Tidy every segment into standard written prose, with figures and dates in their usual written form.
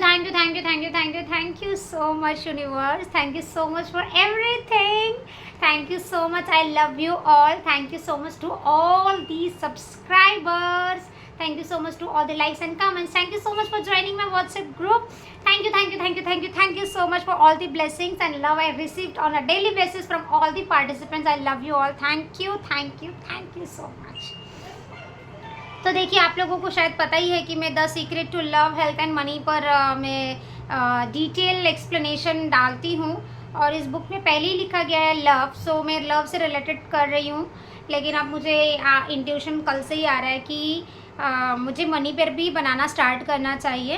thank you, thank you, thank you, thank you, thank you so much, universe. Thank you so much for everything. Thank you so much. I love you all. Thank you so much to all the subscribers. Thank you so much to all the likes and comments. Thank you so much for joining my WhatsApp group. Thank you, thank you, thank you, thank you, thank you so much for all the blessings and love I received on a daily basis from all the participants. I love you all. Thank you, thank you, thank you so much. तो देखिए, आप लोगों को शायद पता ही है कि मैं the secret to love health and money पर मैं डिटेल एक्सप्लेनेशन डालती हूँ और इस बुक में पहले ही लिखा गया है लव, सो मैं लव से रिलेटेड कर रही हूँ। लेकिन अब मुझे इंट्यूशन कल से ही आ रहा है कि मुझे मनी पर भी बनाना स्टार्ट करना चाहिए,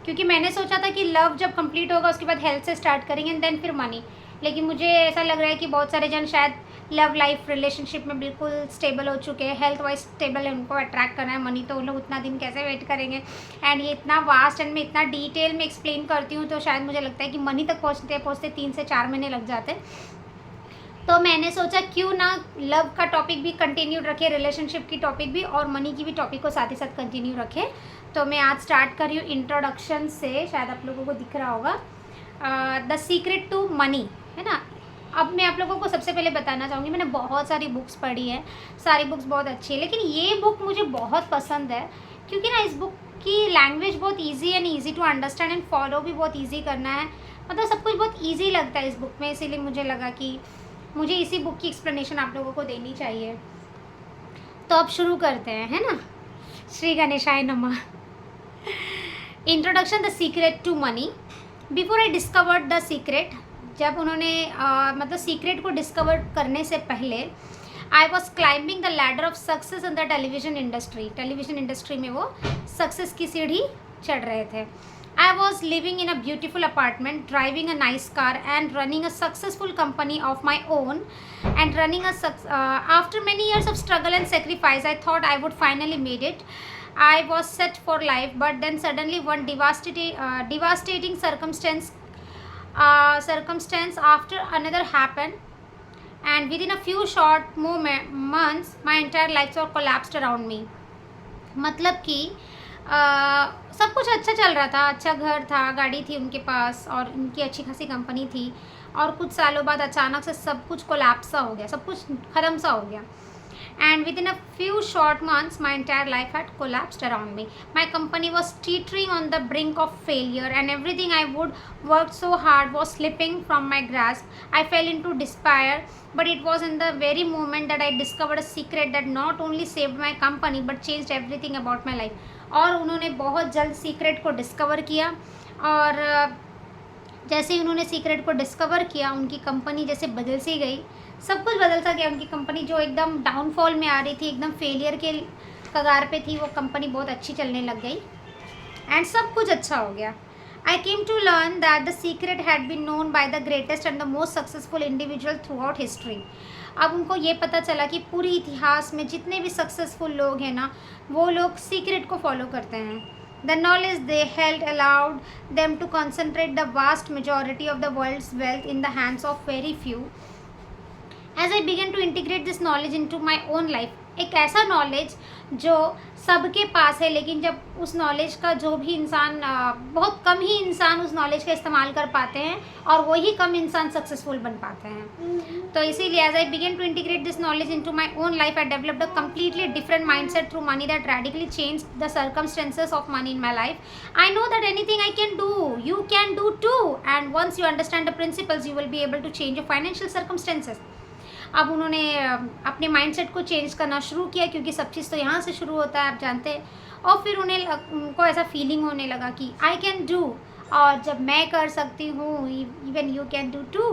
क्योंकि मैंने सोचा था कि लव जब कंप्लीट होगा उसके बाद हेल्थ से स्टार्ट करेंगे एंड देन फिर मनी। लेकिन मुझे ऐसा लग रहा है कि बहुत सारे जन शायद लव लाइफ रिलेशनशिप में बिल्कुल स्टेबल हो चुके हैं, हेल्थ वाइज स्टेबल है, उनको अट्रैक्ट करना है मनी, तो उन लोग उतना दिन कैसे वेट करेंगे। एंड ये इतना वास्ट एंड मैं इतना डिटेल में एक्सप्लेन करती हूँ तो शायद मुझे लगता है कि मनी तक पहुँचते पहुँचते 3 से 4 महीने लग जाते। तो मैंने सोचा क्यों ना लव का टॉपिक भी कंटिन्यू रखे, रिलेशनशिप की टॉपिक भी और मनी की भी टॉपिक को साथ ही साथ कंटिन्यू रखें। तो मैं आज स्टार्ट कर रही हूँ इंट्रोडक्शन से, शायद आप लोगों को दिख रहा होगा द सीक्रेट टू मनी, है ना। अब मैं आप लोगों को सबसे पहले बताना चाहूँगी, मैंने बहुत सारी बुक्स पढ़ी है, सारी बुक्स बहुत अच्छी है, लेकिन ये बुक मुझे बहुत पसंद है क्योंकि ना इस बुक की लैंग्वेज बहुत easy and easy to understand and follow भी बहुत इजी करना है, मतलब सब कुछ बहुत ईजी लगता है इस बुक में। इसीलिए मुझे लगा कि मुझे इसी बुक की एक्सप्लेनेशन आप लोगों को देनी चाहिए। तो अब शुरू करते हैं, है ना। श्री गणेशाय नमः। Introduction the secret to money. Before I discovered the secret, जब उन्होंने मतलब सीक्रेट को डिस्कवर करने से पहले I was climbing the ladder of success in the television industry. Television industry में वो सक्सेस की सीढ़ी चढ़ रहे थे। I was living in a beautiful apartment, driving a nice car and running a successful company of my own and running after many years of struggle and sacrifice I thought I would finally made it. I was set for life, but then suddenly one devastating circumstance after another happened, and within a few short months my entire life was collapsed around me. मतलब कि सब कुछ अच्छा चल रहा था, अच्छा घर था, गाड़ी थी उनके पास और उनकी अच्छी खासी कंपनी थी, और कुछ सालों बाद अचानक से सब कुछ कोलैप्स सा हो गया, सब कुछ ख़त्म सा हो गया। And within a few short months my entire life had collapsed around me. My company was teetering on the brink of failure and everything I would worked so hard was slipping from my grasp. I fell into despair, but it was in the very moment that I discovered a secret that not only saved my company but changed everything about my life. और उन्होंने बहुत जल्द secret को discover किया, और जैसे ही उन्होंने secret को डिस्कवर किया उनकी कंपनी जैसे बदल सी गई, सब कुछ बदल सा गया। उनकी कंपनी जो एकदम डाउनफॉल में आ रही थी, एकदम फेलियर के कगार पे थी, वो कंपनी बहुत अच्छी चलने लग गई एंड सब कुछ अच्छा हो गया। I came to learn that the secret had been known by the greatest and the most successful individual throughout history. अब उनको ये पता चला कि पूरी इतिहास में जितने भी सक्सेसफुल लोग हैं ना, वो लोग सीक्रेट को फॉलो करते हैं। The knowledge they held allowed them to concentrate the vast majority of the world's wealth in the hands of very few. As I began to integrate this knowledge into my own life, एक ऐसा knowledge जो सबके पास है, लेकिन जब उस knowledge का जो भी इंसान बहुत कम ही इंसान उस नॉलेज का इस्तेमाल कर पाते हैं और वही कम इंसान सक्सेसफुल बन पाते हैं। तो इसीलिए as I began to integrate this knowledge into my own life, I developed a completely different mindset through money that radically changed the circumstances of money in my life. I know that anything I can do, you can do too, and once you understand the principles you will be able to change your financial circumstances. अब उन्होंने अपने mindset को change करना शुरू किया, क्योंकि सब चीज़ तो यहाँ से शुरू होता है, आप जानते हैं। और फिर उनको ऐसा फीलिंग होने लगा कि आई कैन डू, और जब मैं कर सकती हूँ, even you can do too,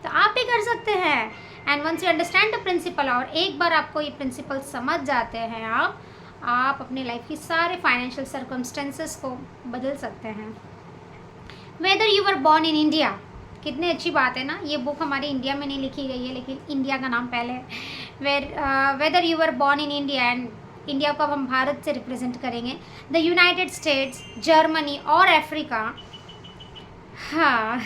तो आप भी कर सकते हैं। And once you understand the principle, और एक बार आपको ये प्रिंसिपल समझ जाते हैं आप अपने लाइफ की सारे फाइनेंशियल सर्कमस्टेंसेस को बदल सकते हैं। Whether you were born in India, कितनी अच्छी बात है ना, ये बुक हमारी इंडिया में नहीं लिखी गई है, लेकिन इंडिया का नाम पहले है। Whether you were born in India, and India को अब हम भारत से रिप्रेजेंट करेंगे, द यूनाइटेड स्टेट्स, जर्मनी और अफ्रीका, हाँ.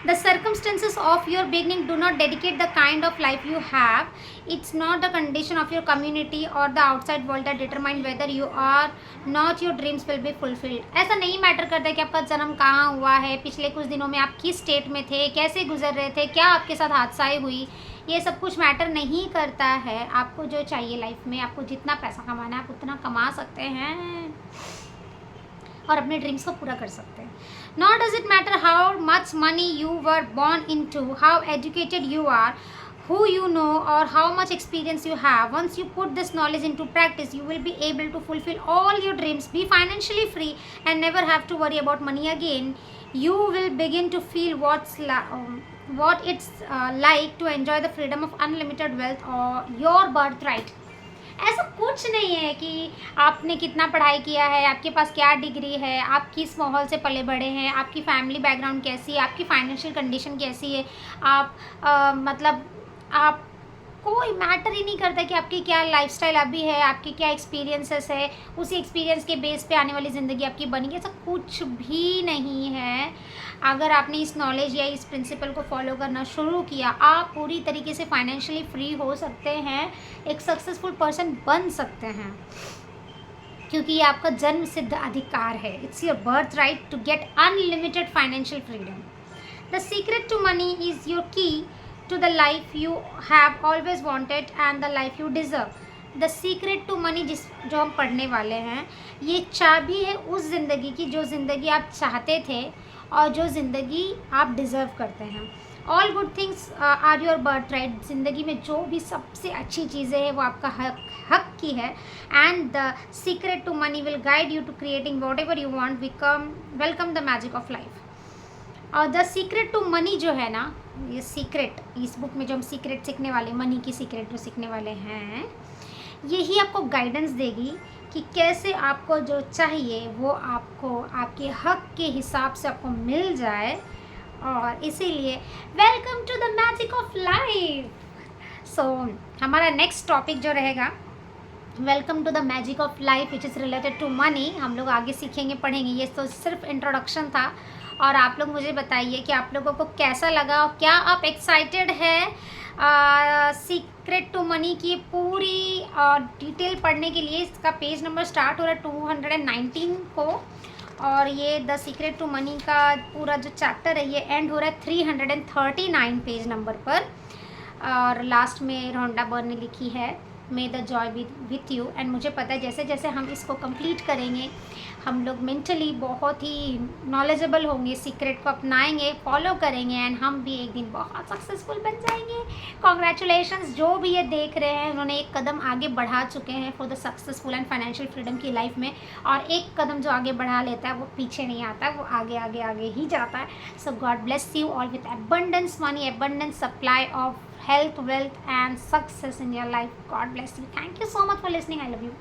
The circumstances of your beginning do not dedicate the kind of life you have. It's not the condition of your community or the outside world that determine whether you are not your dreams will be fulfilled. ऐसा नहीं matter करता कि आपका जन्म कहाँ हुआ है, पिछले कुछ दिनों में आप किस स्टेट में थे, कैसे गुजर रहे थे, क्या आपके साथ हादसाएं हुई, ये सब कुछ मैटर नहीं करता है. आपको जो चाहिए लाइफ में, आपको जितना पैसा कमाना है आप उतना कमा सकते हैं और अपने ड्रीम्स को पूरा कर सकते हैं. Nor does it matter how much money you were born into, how educated you are, who you know, or how much experience you have. Once you put this knowledge into practice, you will be able to fulfill all your dreams, be financially free, and never have to worry about money again. You will begin to feel what it's like to enjoy the freedom of unlimited wealth or your birthright. ऐसा कुछ नहीं है कि आपने कितना पढ़ाई किया है, आपके पास क्या डिग्री है, आप किस माहौल से पले बड़े हैं, आपकी फैमिली बैकग्राउंड कैसी है, आपकी फाइनेंशियल कंडीशन कैसी है. आप मतलब आप कोई मैटर ही नहीं करता कि आपकी क्या लाइफस्टाइल अभी है, आपके क्या एक्सपीरियंसेस है, उसी एक्सपीरियंस के बेस पे आने वाली ज़िंदगी आपकी बनेगी. ऐसा कुछ भी नहीं है. अगर आपने इस नॉलेज या इस प्रिंसिपल को फॉलो करना शुरू किया, आप पूरी तरीके से फाइनेंशियली फ्री हो सकते हैं, एक सक्सेसफुल पर्सन बन सकते हैं, क्योंकि ये आपका जन्म सिद्ध अधिकार है. It's your birth right to get unlimited financial freedom. The secret to money is your key to the life you have always wanted and the life you deserve. The secret to money जो हम पढ़ने वाले हैं, ये चाबी है उस ज़िंदगी की जो ज़िंदगी आप चाहते थे और जो ज़िंदगी आप डिज़र्व करते हैं. All good things are your birth right. ज़िंदगी में जो भी सबसे अच्छी चीज़ें हैं वो आपका हक की है. And the secret to money will guide you to creating whatever you want. Welcome the magic of life. और द सीक्रेट टू मनी जो है ना, ये सीक्रेट, इस बुक में जो हम सीक्रेट सीखने वाले, मनी की सीक्रेट जो सीखने वाले हैं, यही आपको गाइडेंस देगी कि कैसे आपको जो चाहिए वो आपको आपके हक के हिसाब से आपको मिल जाए. और इसीलिए welcome to the magic of life. So हमारा नेक्स्ट टॉपिक जो रहेगा, welcome to the magic of life which is related to money. हम लोग आगे सीखेंगे, पढ़ेंगे. ये तो सिर्फ इंट्रोडक्शन था. और आप लोग मुझे बताइए कि आप लोगों को कैसा लगा, और क्या आप एक्साइटेड है सीक्रेट टू मनी की पूरी डिटेल पढ़ने के लिए. इसका पेज नंबर स्टार्ट हो रहा है 219 को, और ये द सीक्रेट टू मनी का पूरा जो चैप्टर है ये एंड हो रहा है 339 पेज नंबर पर. और लास्ट में रोंडा बर्न ने लिखी है मे the Joy B with you. And मुझे पता है जैसे जैसे हम इसको कंप्लीट करेंगे हम लोग मेंटली बहुत ही नॉलेजेबल होंगे, सीक्रेट को अपनाएंगे, फॉलो करेंगे, एंड हम भी एक दिन बहुत सक्सेसफुल बन जाएंगे. कॉन्ग्रेचुलेशंस. जो भी ये देख रहे हैं उन्होंने एक कदम आगे बढ़ा चुके हैं for the successful and financial freedom की लाइफ में. और एक कदम जो आगे बढ़ा लेता है वो पीछे नहीं आता, वो आगे आगे आगे ही जाता है. So God bless you all with abundance money, abundance supply of health, wealth and success in your life. God bless you. Thank you so much for listening. I love you.